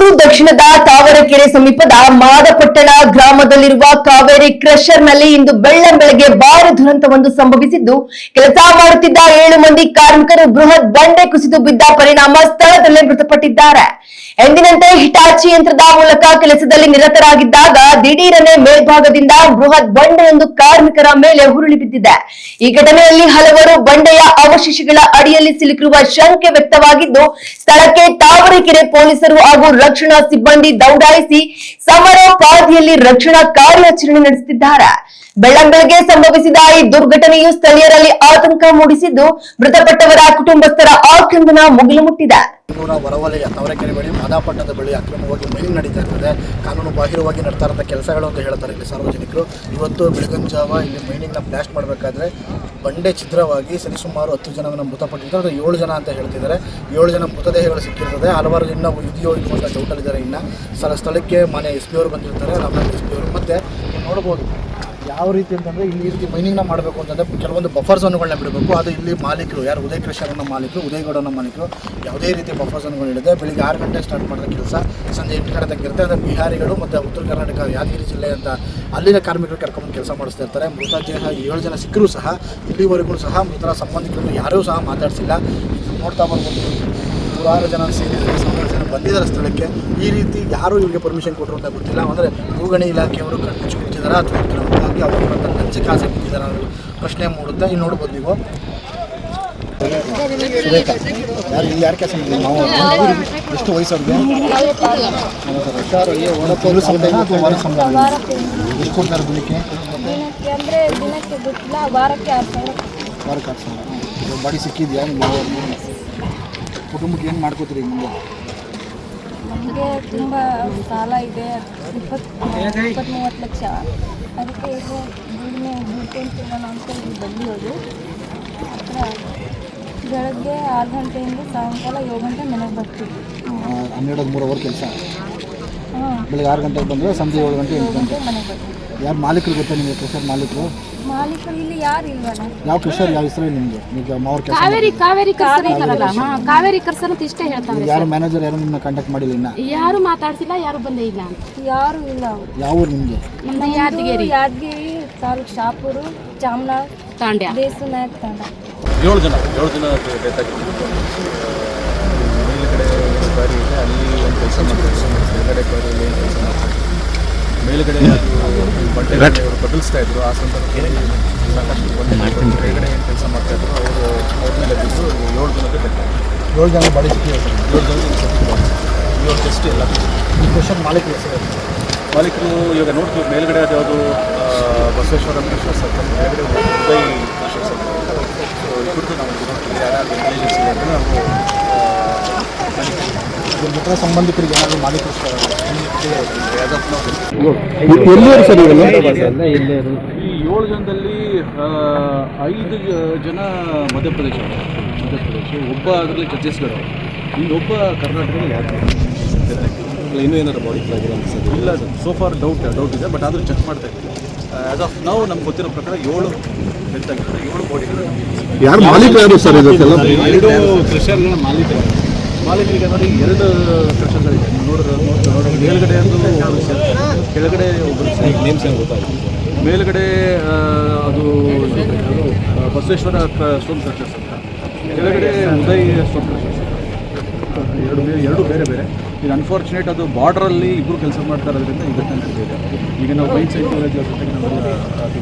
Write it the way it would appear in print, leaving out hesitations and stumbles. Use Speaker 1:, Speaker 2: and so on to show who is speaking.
Speaker 1: ಬೆಂಗಳೂರು ದಕ್ಷಿಣದ ತಾವರೆಕೆರೆ ಸಮೀಪದ ಮಾದಪಟ್ಟಣ ಗ್ರಾಮದಲ್ಲಿರುವ ಕಾವೇರಿ ಕ್ರಷರ್ನಲ್ಲಿ ಇಂದು ಬೆಳ್ಳಂಬೆಳಗ್ಗೆ ಭಾರಿ ದುರಂತವೊಂದು ಸಂಭವಿಸಿದ್ದು, ಕೆಲಸ ಮಾಡುತ್ತಿದ್ದ 7 ಮಂದಿ ಕಾರ್ಮಿಕರು ಬೃಹತ್ ಬಂಡೆ ಕುಸಿದು ಬಿದ್ದ ಪರಿಣಾಮ ಸ್ಥಳದಲ್ಲೇ ಮೃತಪಟ್ಟಿದ್ದಾರೆ. ಎಂದಿನಂತೆ ಹಿಟಾಚಿ ಯಂತ್ರದ ಮೂಲಕ ಕೆಲಸದಲ್ಲಿ ನಿರತರಾಗಿದ್ದಾಗ ದಿಢೀರನೆ ಮೇಲ್ಭಾಗದಿಂದ ಬೃಹತ್ ಬಂಡೆಯೊಂದು ಕಾರ್ಮಿಕರ ಮೇಲೆ ಉರುಳಿ ಬಿದ್ದಿದೆ. ಈ ಘಟನೆಯಲ್ಲಿ ಹಲವರು ಬಂಡೆಯ ಅವಶೇಷಗಳ ಅಡಿಯಲ್ಲಿ ಸಿಲುಕಿರುವ ಶಂಕೆ ವ್ಯಕ್ತವಾಗಿದ್ದು, ಸ್ಥಳಕ್ಕೆ ತಾವರೆಕೆರೆ ಪೊಲೀಸರು ಹಾಗೂ ರಕ್ಷಣಾ ಸಿಬ್ಬಂದಿ ದೌಡಾಯಿಸಿ ಸಮರೋಪಾದಿಯಲ್ಲಿ ರಕ್ಷಣಾ ಕಾರ್ಯಾಚರಣೆ ನಡೆಸುತ್ತಿದ್ದಾರೆ. ಬೆಳ್ಳಂಬೆಳಗ್ಗೆ ಸಂಭವಿಸಿದ ಈ ದುರ್ಘಟನೆಯು ಸ್ಥಳೀಯರಲ್ಲಿ ಆತಂಕ ಮೂಡಿಸಿದ್ದು, ಮೃತಪಟ್ಟವರ ಕುಟುಂಬಸ್ಥರ ಆಕ್ರಂದನ ಮುಗಿಲು ಮುಟ್ಟಿದೆ.
Speaker 2: ಹೊರವಲಯ ತಾವರೆಕೆರೆ ಬಳಿ ಮಾದಾಪಟ್ಟಣದ ಬಳಿ ಅಕ್ರಮವಾಗಿ ಮೈನಿಂಗ್ ನಡೀತಾ ಇರ್ತದೆ. ಕಾನೂನು ಬಾಹಿರವಾಗಿ ನಡ್ತಾ ಇರೋಂಥ ಕೆಲಸಗಳು ಅಂತ ಹೇಳ್ತಾರೆ ಇಲ್ಲಿ ಸಾರ್ವಜನಿಕರು. ಇವತ್ತು ಬೆಳಗಿನ ಜಾವ ಇಲ್ಲಿ ಮೈನಿಂಗ್ನ ಬ್ಲಾಸ್ಟ್ ಮಾಡಬೇಕಾದ್ರೆ ಬಂಡೆ ಛಿದ್ರವಾಗಿ ಸರಿಸುಮಾರು 10 ಜನ ಮೃತಪಟ್ಟಿದ್ದಾರೆ. 7 ಜನ ಅಂತ ಹೇಳ್ತಿದ್ದಾರೆ. 7 ಜನ ಮೃತದೇಹಗಳು ಸಿಕ್ಕಿರ್ತದೆ. ಹಲವಾರು ಇನ್ನೂ ಇದೆಯೋ ಇದು ಅಂತ ಡೌಟಲ್ಲಿದ್ದಾರೆ. ಇನ್ನು ಸ್ಥಳಕ್ಕೆ ಮನೆ ಎಸ್ ಪಿ ಅವರು ಬಂದಿರ್ತಾರೆ, ರಾಮನಗರ ಎಸ್ ಪಿ ಅವರು. ಮತ್ತು ನೋಡ್ಬೋದು ಯಾವ ರೀತಿ ಅಂತಂದರೆ ಇಲ್ಲಿ ಈ ರೀತಿ ಮೈನಿಂಗ್ನ ಮಾಡಬೇಕು ಅಂತಂದರೆ ಕೆಲವೊಂದು ಬಫರ್ ಝೋನ್ಗಳನ್ನ ಬಿಡಬೇಕು. ಅದು ಇಲ್ಲಿ ಮಾಲೀಕರು ಯಾರು ಉದಯ ಕ್ರಷರ್ನ ಮಾಲೀಕರು, ಉದಯಗೌಡನ ಮಾಲೀಕರು ಯಾವುದೇ ರೀತಿ ಬಫರ್ ಝೋನ್ಗಳು ಇಳಿದೆ. ಬೆಳಿಗ್ಗೆ 6 ಗಂಟೆ ಸ್ಟಾರ್ಟ್ ಮಾಡಿದ ಕೆಲಸ ಸಂಜೆ 8 ಗಂಟೆ ತನಕ ಇರುತ್ತೆ. ಅಂದರೆ ಬಿಹಾರಿಗಳು ಮತ್ತು ಉತ್ತರ ಕರ್ನಾಟಕ ಯಾದಗಿರಿ ಜಿಲ್ಲೆ ಅಂತ ಅಲ್ಲಿನ ಕಾರ್ಮಿಕರು ಕರ್ಕೊಂಡು ಕೆಲಸ ಮಾಡಿಸ್ತಾ ಇರ್ತಾರೆ. ಮೃತದೇಹ 7 ಜನ ಸಿಕ್ಕರೂ ಸಹ ಇಲ್ಲಿವರೆಗೂ ಸಹ ಮೃತರ ಸಂಬಂಧಿಕರು ಯಾರೂ ಸಹ ಮಾತಾಡಿಸಿಲ್ಲ. ನೋಡ್ತಾ ಬರ್ಬೋದು, 100 ಜನ ಸೇರಿದರೆ 100 ಜನ ಬಂದಿದ್ದಾರೆ ಸ್ಥಳಕ್ಕೆ. ಈ ರೀತಿ ಯಾರು ಇವರಿಗೆ ಪರ್ಮಿಷನ್ ಕೊಟ್ಟರು ಅಂತ ಗೊತ್ತಿಲ್ಲ. ಅಂದರೆ ಭೂಗಣಿ ಇಲಾಖೆಯವರು ಕಣ್ಮುಚ್ಚಿ ಕೊಡ್ತಿದ್ದಾರೆ ಅಥವಾ ಕ್ರಮವಾಗಿ ಅವರು ಲಂಚ ಕಾಸೆ ಬಿದ್ದಿದ್ದಾರೆ ಅನ್ನೋದು ಪ್ರಶ್ನೆ ಮೂಡುತ್ತೆ. ಇಲ್ಲಿ ನೋಡ್ಬೋದು ನೀವು ಯಾರು ಕೆಲಸ ಮಾಡಿದ್ರು ನಾವು ಎಷ್ಟು ವಯಸ್ಸವ್ರಿಗೆ ಸಂಬಳ ಎಷ್ಟು ಕೊಡ್ತಾರೆ ದಿನಕ್ಕೆ?
Speaker 3: ಅಂದರೆ ದಿನಕ್ಕೆ ಗೊತ್ತಿಲ್ಲ, ವಾರಕ್ಕೆ
Speaker 2: 6,000 ಬಾಡಿ ಸಿಕ್ಕಿದೆಯಾ? ಕುಟುಂಬಕ್ಕೆ ಏನು ಮಾಡ್ಕೋತೀರಿ ಮುಂದೆ?
Speaker 3: ನಮಗೆ ತುಂಬ ಸಾಲ ಇದೆ, 20-30 ಲಕ್ಷ. ಅದಕ್ಕೆ ಈಗ ದುಡ್ಡು ಅಂತ ಇಲ್ಲಿ ಬಂದಿರೋದು. ಬೆಳಗ್ಗೆ 6 ಗಂಟೆಯಿಂದ ಸಾಯಂಕಾಲ 7 ಗಂಟೆ ಮನೆಗೆ ಬರ್ತೀವಿ.
Speaker 2: 12-3 ಅವರ್ ಕೆಲಸ. ಬೆಳಗ್ಗೆ 6 ಗಂಟೆಗೆ ಬಂದರೆ ಸಂಜೆ 7 ಗಂಟೆ 8 ಗಂಟೆ
Speaker 3: ಮನೆಗೆ ಬರ್ತೀವಿ.
Speaker 2: ಯಾರು ಮಾಲೀಕರು ಗೊತ್ತಾ ನಿಮಗೆ? ಕ್ರಷರ್ ಮಾಲೀಕರು
Speaker 3: ಇಲ್ಲಿ ಯಾರು ಇಲ್ವಲ್ಲ.
Speaker 2: ಯಾವ ಕ್ರಷರ್ ಯಾವ ಹೆಸರು ನಿಮಗೆ? ಈಗ ಮಾವರ್ ಕೆಲಸ
Speaker 4: ಕಾವೇರಿ ಕರ್ಸರ್ ಅಂತ ಇಷ್ಟೇ ಹೇಳ್ತಾರೆ.
Speaker 2: ಯಾರು ಮ್ಯಾನೇಜರ್ ಯಾರು ನಿಮ್ಮನ್ನ ಕಾಂಟ್ಯಾಕ್ಟ್ ಮಾಡಿಲ್ಲ? ಇನ್ನ
Speaker 4: ಯಾರು ಮಾತಾಡ್ಸಿಲ್ಲ, ಯಾರು ಬಂದೇ ಇಲ್ಲ.
Speaker 3: ಯಾರು ಇಲ್ಲ.
Speaker 2: ಯಾವ ಊರು ನಿಮಗೆ?
Speaker 4: ನಮ್ಮ ಯಾದಗಿರಿ
Speaker 3: ತಾಲೂಕು ಶಾಪೂರು, ಚಾಮನಾಳ,
Speaker 4: ತಾಂಡ್ಯ,
Speaker 3: ದೇಸನಾಯಕ್ ತಾಂಡ.
Speaker 5: 7 ಜನ ಡೆತ್ ಆಗಿತ್ತು. ಮೇಲುಗಡೆ ಬಾರಿ ಇದೆ, ಅಲ್ಲಿ ಒಂದು ಕೆಲಸ ಮಾಡ್ತಾರೆ. ಕೆಳಗಡೆ ಬಾರಿಯಲ್ಲಿ ಏನು ಕೆಲಸ ಮಾಡ್ತಾರೆ. ಮೇಲುಗಡೆ ಬಟ್ಟೆ ಬದಲಿಸ್ತಾ ಇದ್ರು. ಆ ಸಂದರ್ಭದಲ್ಲಿ ಸಾಕಷ್ಟು ಬಂಡೆ ಕೆಳಗಡೆ ಏನು ಕೆಲಸ ಮಾಡ್ತಾಯಿದ್ರು ಅವ್ರ ಮೇಲೆ ಬಿದ್ದು 7 ಜನಕ್ಕೆ ಡೆತ್ ಆಗಿದೆ.
Speaker 2: 7 ಜನ ಬಾಡಿ ಸಿಕ್ಕಿದೆ ಸರ್.
Speaker 5: 7 ಜನ ಇವಾಗ ಜಸ್ಟ್ ಎಲ್ಲ
Speaker 2: ಈ ಕ್ರಷರ್ ಮಾಲೀಕರು ಹೆಸರು?
Speaker 5: ಮಾಲೀಕರು ಇವಾಗ ನೋಡ್ತೀವಿ. ಮೇಲುಗಡೆ ಅದು ಯಾವುದು ಬಸವೇಶ್ವರ ಕ್ರಷರ್ಸ್ ಅಂತ, ಮೇಲುಗಡೆ ಉದಯ್ ಕ್ರಷರ್ಸ್ ಅಂತ. ಸೊ ಇಬ್ಬರದ್ದು ನಾವು ನೋಡ್ತೀವಿ ಯಾರು ಇಂಟೆಲಿಜೆನ್ಸ್ ಇದೆ ಅಂದರೆ ನಾವು
Speaker 2: ಮೃತರ ಸಂಬಂಧಿಕರಿಗೆ ಏನಾದರೂ ಮಾಲೀಕರು
Speaker 5: ಎಲ್ಲಿಯವರು ಸರ್ ಇವೆಲ್ಲ? ಈ 7 ಜನದಲ್ಲಿ 5 ಜನ ಮಧ್ಯಪ್ರದೇಶ, ಒಬ್ಬ ಅದರಲ್ಲಿ ಛತ್ತೀಸ್ಗಢ, ಇನ್ನೊಬ್ಬ ಕರ್ನಾಟಕದಲ್ಲಿ ಯಾರು ಇನ್ನೂ ಏನಾರು ಬಾಡಿ ಆಗಿಲ್ಲ ಅನ್ಸೋದು ಇಲ್ಲ. ಅದು ಸೋಫಾರ್ ಡೌಟ್ ಇದೆ, ಬಟ್ ಆದರೂ ಚೆಕ್ ಮಾಡ್ತಾ ಇದ್ದೀವಿ. ಆ್ಯಸ್ ಆಫ್ ನಾವು ನಮ್ಗೆ ಗೊತ್ತಿರೋ ಪ್ರಕಾರ 7 ಡೆತ್ ಆಗಿದ್ದಾರೆ. 7 ಬಾಡಿಗಳು.
Speaker 2: ಯಾರು ಮಾಲೀಕರು ಯಾರು ಸರ್? ಇದಕ್ಕೆಲ್ಲ
Speaker 5: 2 ಕ್ರಷರ್ಗಳ ಮಾಲೀಕರಿಗೆ ನೋಡಿ 2 ಕ್ರಷರ್ಗಳಿದೆ. ನೋಡಿದ್ರೆ ಮೇಲ್ಗಡೆ ಕೆಳಗಡೆ ಒಬ್ಬರು ನೇಮ್ಸ್ ಏನು ಗೊತ್ತಾಗುತ್ತೆ. ಮೇಲ್ಗಡೆ ಅದು ಬಸವೇಶ್ವರ ಸ್ಟೋನ್ ಕ್ರಷರ್ಸ್ ಅಂತ, ಕೆಳಗಡೆ ಉದಯ್ ಸ್ಟೋನ್ ಕ್ರಷರ್ಸ್ ಅಂತ. ಎರಡು ಬೇರೆ. ಈಗ ಅನ್ಫಾರ್ಚುನೇಟ್ ಅದು ಬಾರ್ಡ್ರಲ್ಲಿ ಇಬ್ಬರು ಕೆಲಸ ಮಾಡ್ತಾ ಇರೋದ್ರಿಂದ ಈ ಘಟನೆ ನಡೆದಿದೆ. ಈಗ ನಾವು ಬೈಕ್ ಸೈಡ್ ಕಾಲೇಜ್ ಜೊತೆಗೆ ನಾವು ಅದು